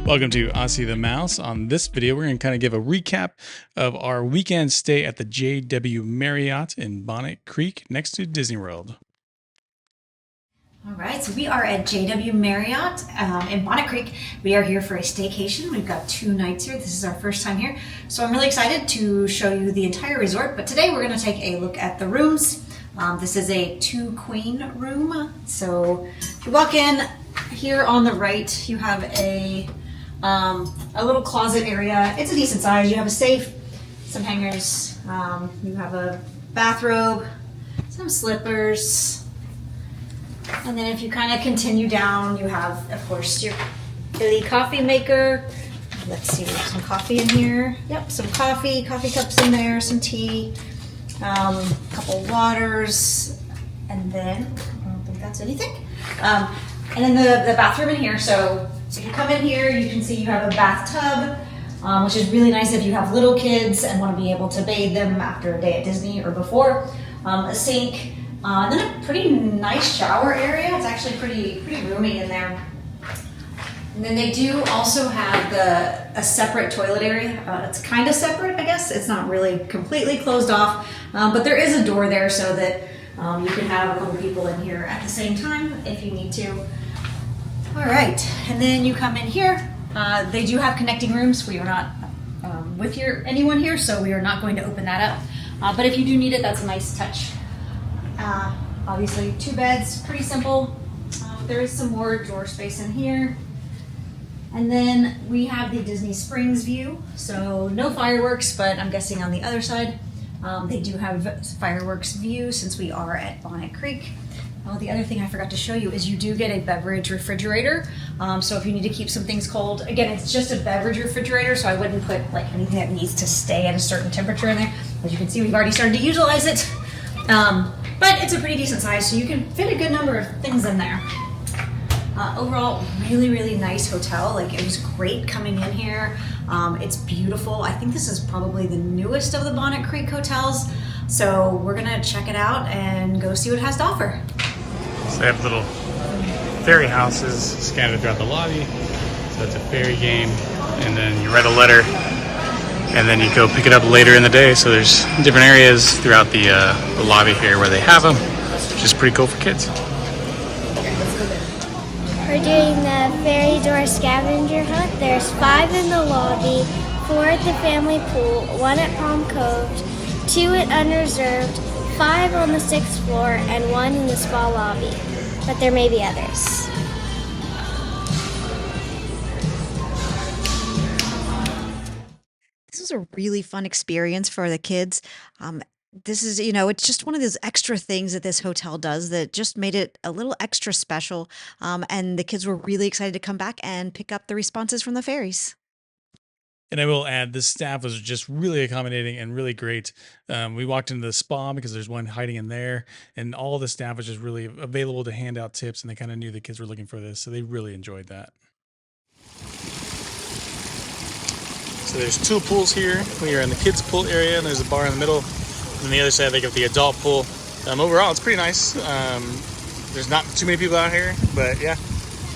Welcome to Accio the Mouse. On this video, we're going to kind of give a recap of our weekend stay at the JW Marriott in Bonnet Creek next to Disney World. All right, so we are at JW Marriott in Bonnet Creek. We are here for a staycation. We've got 2 nights here. This is our first time here. So I'm really excited to show you the entire resort, but today we're going to take a look at the rooms. This is a 2-queen room. So if you walk in here on the right, you have a little closet area. It's a decent size. You have a safe, some hangers, you have a bathrobe, some slippers, and then if you kind of continue down, you have, of course, your Philly coffee maker. Let's see, we have some coffee in here. Yep, some coffee cups in there, some tea, a couple waters, and then, I don't think that's anything. And then the bathroom in here. So if you come in here, you can see you have a bathtub, which is really nice if you have little kids and want to be able to bathe them after a day at Disney or before. A sink, and then a pretty nice shower area. It's actually pretty roomy in there. And then they do also have a separate toilet area. It's kind of separate, I guess. It's not really completely closed off, but there is a door there so that you can have a couple people in here at the same time if you need to. All right, and then you come in here. They do have connecting rooms. We are not with anyone here, so we are not going to open that up. But if you do need it, that's a nice touch. Obviously, 2 beds, pretty simple. There is some more drawer space in here. And then we have the Disney Springs view. So no fireworks, but I'm guessing on the other side, they do have fireworks view since we are at Bonnet Creek. Oh, the other thing I forgot to show you is you do get a beverage refrigerator. So if you need to keep some things cold, again, it's just a beverage refrigerator, so I wouldn't put like anything that needs to stay at a certain temperature in there. As you can see, we've already started to utilize it. But it's a pretty decent size, so you can fit a good number of things in there. Overall, really nice hotel. Like, it was great coming in here. It's beautiful. I think this is probably the newest of the Bonnet Creek hotels. So we're gonna check it out and go see what it has to offer. So they have little ferry houses scattered throughout the lobby. So it's a ferry game, and then you write a letter, and then you go pick it up later in the day. So there's different areas throughout the lobby here where they have them, which is pretty cool for kids. We're doing the ferry door scavenger hunt. There's 5 in the lobby, 4 at the family pool, 1 at Palm Cove, 2 at UnReserved, 5 on the 6th floor, and 1 in the spa lobby. But there may be others. This was a really fun experience for the kids. This is, it's just one of those extra things that this hotel does that just made it a little extra special. And the kids were really excited to come back and pick up the responses from the ferries. And I will add, the staff was just really accommodating and really great. We walked into the spa because there's one hiding in there, and all the staff was just really available to hand out tips, and they kind of knew the kids were looking for this, so they really enjoyed that. So there's 2 pools here. We are in the kids' pool area, and there's a bar in the middle. And on the other side, they got the adult pool. Overall, it's pretty nice. There's not too many people out here, but yeah,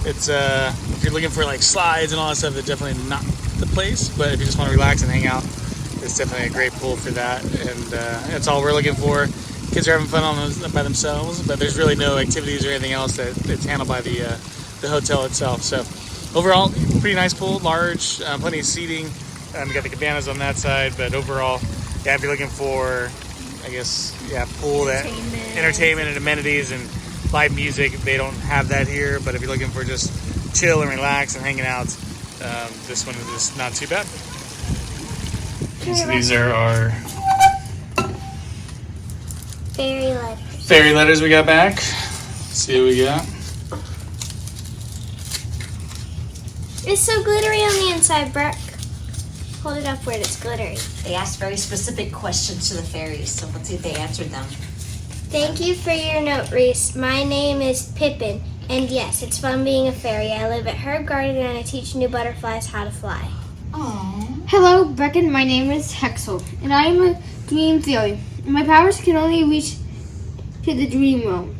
it's if you're looking for like slides and all that stuff, it's definitely not the place. But if you just want to relax and hang out, it's definitely a great pool for that. And that's all we're looking for. Kids are having fun by themselves, but there's really no activities or anything else that's handled by the hotel itself. So overall, pretty nice pool, large, plenty of seating. You got the cabanas on that side, but overall, yeah, if you're looking for, I guess, yeah, pool, entertainment and amenities and live music, they don't have that here. But if you're looking for just chill and relax and hanging out, this one is not too bad. Okay, so these are our fairy letters we got back. Let's see what we got. It's so glittery on the inside, Brooke. Hold it up where it's glittery. They asked very specific questions to the fairies, so let's see if they answered them. Thank you for your note, Reese. My name is Pippin, and yes, it's fun being a fairy. I live at Herb Garden, and I teach new butterflies how to fly. Aww. Hello, Brecken. My name is Hexel, and I am a dream fairy. My powers can only reach to the dream realm.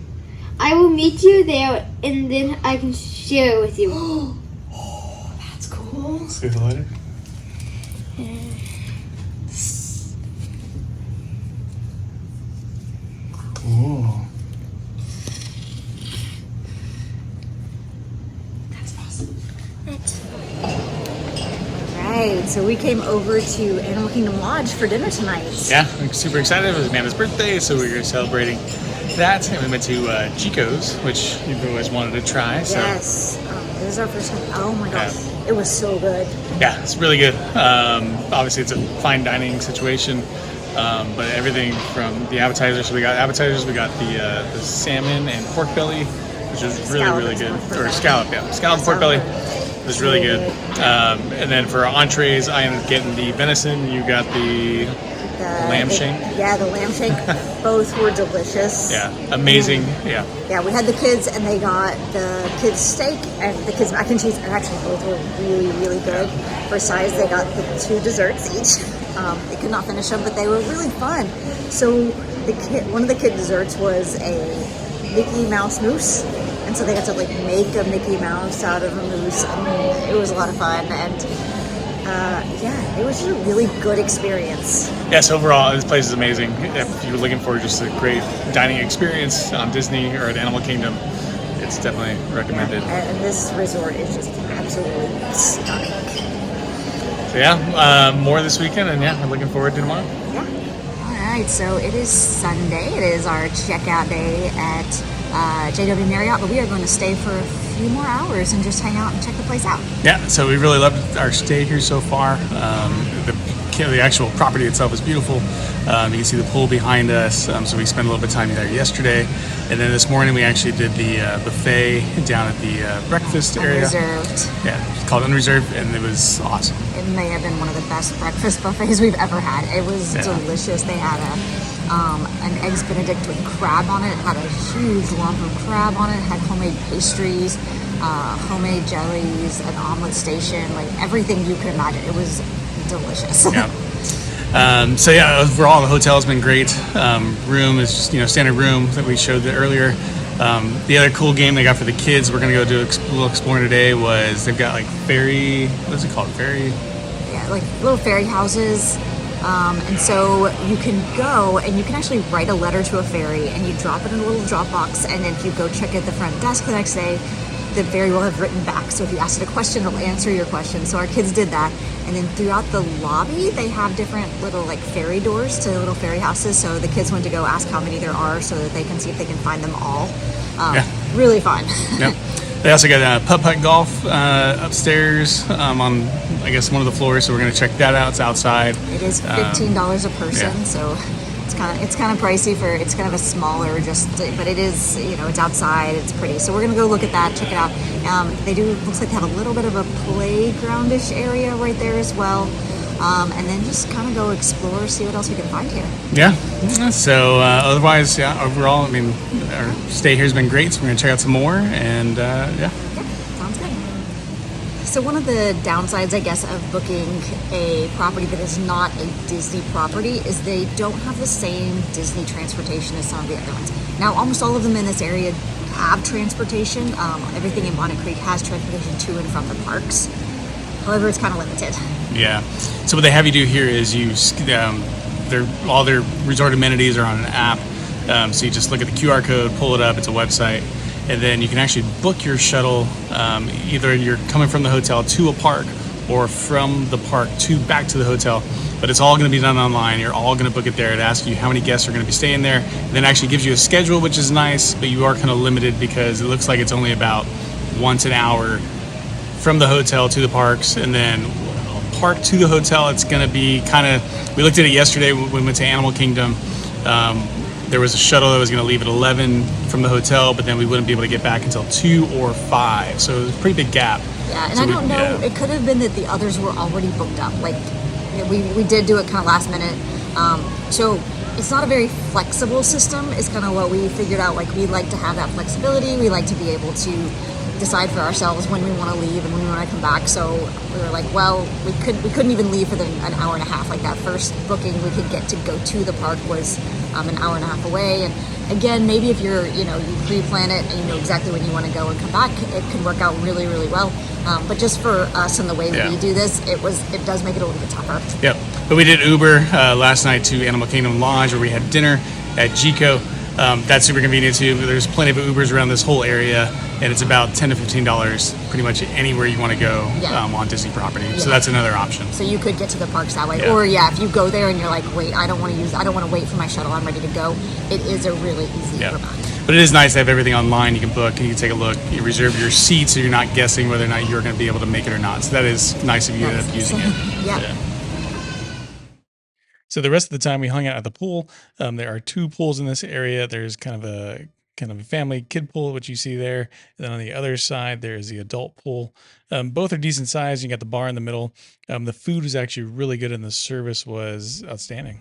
I will meet you there, and then I can share it with you. Oh, that's cool. pool. See the lighter? Ooh. That's awesome. That's Right, so we came over to Animal Kingdom Lodge for dinner tonight. Yeah, I'm super excited. It was Amanda's birthday, so we were celebrating that. And we went to Chico's, which you've always wanted to try. So. Yes, this is our first time. Oh my gosh, Yeah. it was so good. Yeah, it's really good. Obviously, it's a fine dining situation, but everything from the appetizers. So we got appetizers. We got the salmon and pork belly, which was really, Scallop really and good. pork Or belly. scallop, yeah. Scallop and pork belly. It was really good. And then for our entrees, I ended up getting the venison. You got the lamb shank. Yeah, the lamb shank. Both were delicious. Yeah, amazing. Yeah. Yeah, we had the kids, and they got the kids' steak and the kids' mac and cheese, and actually both were really, really good. For size, they got the 2 desserts each. They could not finish them, but they were really fun. So one of the kid desserts was a Mickey Mouse mousse, and so they got to like make a Mickey Mouse out of a mousse, and it was a lot of fun. And yeah, it was just a really good experience. Yes, overall, this place is amazing. If you're looking for just a great dining experience on Disney or at Animal Kingdom, it's definitely recommended. And this resort is just absolutely stunning. So yeah, more this weekend, and yeah, we're looking forward to tomorrow. Yeah. All right, so it is Sunday. It is our checkout day at JW Marriott, but we are going to stay for a few more hours and just hang out and check the place out. Yeah, so we really loved our stay here so far. The actual property itself is beautiful. You can see the pool behind us, so we spent a little bit of time there yesterday. And then this morning we actually did the buffet down at the breakfast area. UnReserved. Yeah, it's called UnReserved, and it was awesome. It may have been one of the best breakfast buffets we've ever had. It was delicious. They had an eggs Benedict with crab on it. It had a huge lump of crab on it. It had homemade pastries, homemade jellies, an omelet station, like everything you could imagine. It was delicious. Yeah. So yeah, overall the hotel's been great. Room is just standard room that we showed earlier. The other cool game they got for the kids, we're gonna go do a little exploring today. Was they've got like fairy, what's it called? Fairy. Yeah, like little fairy houses. And so you can go and you can actually write a letter to a fairy and you drop it in a little drop box, and then if you go check at the front desk the next day, the fairy will have written back. So if you ask it a question, it'll answer your question. So our kids did that. And then throughout the lobby, they have different little like fairy doors to little fairy houses. So the kids went to go ask how many there are so that they can see if they can find them all. Really fun. Yep. They also got putt-putt golf upstairs on, I guess, one of the floors. So we're going to check that out. It's outside. It is $15 a person. Yeah. So it's kind of pricey for, it's kind of a smaller but it is, it's outside, it's pretty. So we're gonna go look at that, check it out. They looks like they have a little bit of a playgroundish area right there as well. And then just kind of go explore, see what else we can find here. Yeah. So otherwise, yeah, overall, I mean, our stay here has been great. So we're gonna check out some more, and yeah. Sounds good. So one of the downsides, I guess, of booking a property that is not a Disney property is they don't have the same Disney transportation as some of the other ones. Now, almost all of them in this area have transportation. Everything in Bonnet Creek has transportation to and from the parks. However, it's kind of limited. Yeah. So what they have you do here is all their resort amenities are on an app. So you just look at the QR code, pull it up. It's a website. And then you can actually book your shuttle. Either you're coming from the hotel to a park or from the park back to the hotel. But it's all going to be done online. You're all going to book it there. It asks you how many guests are going to be staying there. And then actually gives you a schedule, which is nice, but you are kind of limited because it looks like it's only about once an hour from the hotel to the parks. And then park to the hotel, it's going to be kind of, we looked at it yesterday when we went to Animal Kingdom. There was a shuttle that was going to leave at 11 from the hotel, but then we wouldn't be able to get back until 2 or 5. So it was a pretty big gap. Yeah, and so I don't know. Yeah. It could have been that the others were already booked up. Like, we did do it kind of last minute. So it's not a very flexible system is kind of what we figured out. Like, we like to have that flexibility. We like to be able to decide for ourselves when we want to leave and when we want to come back. So we were like, well, we couldn't even leave for an hour and a half. Like, that first booking we could get to go to the park was an hour and a half away. And again, maybe if you pre-plan it and you know exactly when you want to go and come back, it can work out really, really well. But just for us and the way Yeah. we do this, it does make it a little bit tougher. Yep. But we did Uber last night to Animal Kingdom Lodge, where we had dinner at Jico. That's super convenient too. There's plenty of Ubers around this whole area, and it's about $10 to $15 pretty much anywhere you want to go on Disney property. So that's another option. So you could get to the parks that way. Yeah. Or if you go there and you're like, wait, I don't want to wait for my shuttle, I'm ready to go. It is a really easy provide. But it is nice to have everything online. You can book and you can take a look. You reserve your seat so you're not guessing whether or not you're going to be able to make it or not. So that is nice of you to end up using it. Yeah. So the rest of the time we hung out at the pool. There are two pools in this area. There's kind of a family kid pool, which you see there. And then on the other side, there's the adult pool. Both are decent size. You got the bar in the middle. The food was actually really good and the service was outstanding.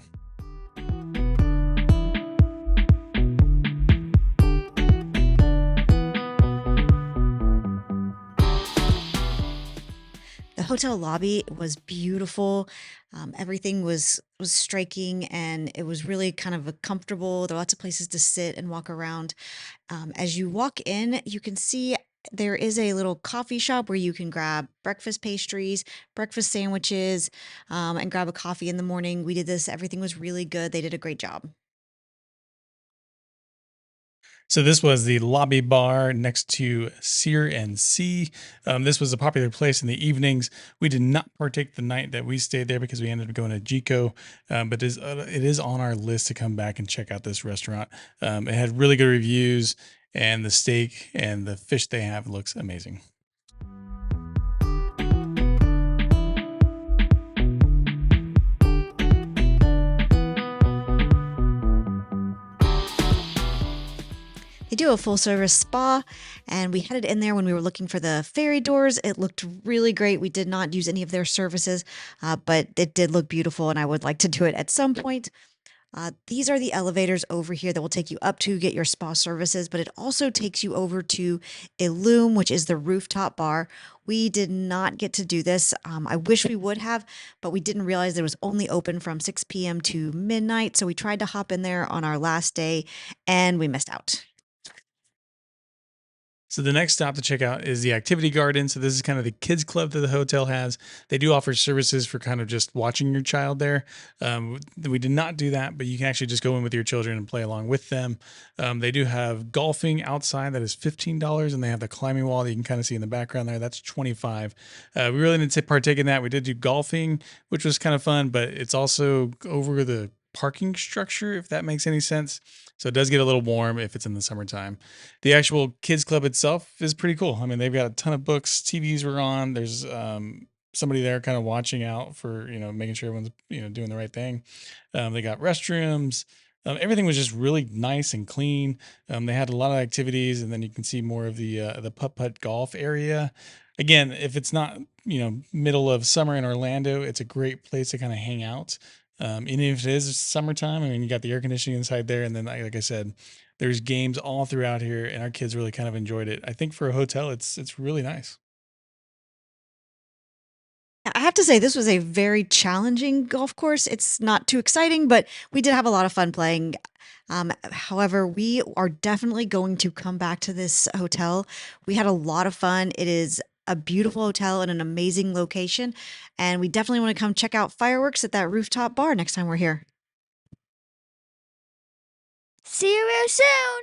The hotel lobby was beautiful. Everything was striking, and it was really kind of comfortable. There were lots of places to sit and walk around. As you walk in, you can see there is a little coffee shop where you can grab breakfast pastries, breakfast sandwiches, and grab a coffee in the morning. We did this. Everything was really good. They did a great job. So this was the lobby bar next to Sear and Sea. This was a popular place in the evenings. We did not partake the night that we stayed there because we ended up going to Jico, but it is on our list to come back and check out this restaurant. It had really good reviews, and the steak and the fish they have looks amazing. They do a full service spa, and we had it in there when we were looking for the ferry doors. It looked really great. We did not use any of their services, but it did look beautiful, and I would like to do it at some point. These are the elevators over here that will take you up to get your spa services, but it also takes you over to Illume, which is the rooftop bar. We did not get to do this. I wish we would have, but we didn't realize it was only open from 6 p.m. to midnight. So we tried to hop in there on our last day, and we missed out. So the next stop to check out is the activity garden. So this is kind of the kids club that the hotel has. They do offer services for kind of just watching your child there. We did not do that, but you can actually just go in with your children and play along with them. They do have golfing outside that is $15, and they have the climbing wall that you can kind of see in the background there. That's $25. We really didn't partake in that. We did do golfing, which was kind of fun, but it's also over the parking structure, if that makes any sense. So it does get a little warm if it's in the summertime. The actual kids club itself is pretty cool. I mean, they've got a ton of books, TVs were on. There's somebody there kind of watching out for, making sure everyone's, doing the right thing. They got restrooms. Everything was just really nice and clean. They had a lot of activities, and then you can see more of the putt-putt golf area. Again, if it's not, middle of summer in Orlando, it's a great place to kind of hang out. Even if it is summertime, I mean, you got the air conditioning inside there. And then, like I said, there's games all throughout here, and our kids really kind of enjoyed it. I think for a hotel, it's really nice. I have to say, this was a very challenging golf course. It's not too exciting, but we did have a lot of fun playing. However, we are definitely going to come back to this hotel. We had a lot of fun. It is a beautiful hotel and an amazing location, and we definitely want to come check out fireworks at that rooftop bar next time we're here. See you real soon.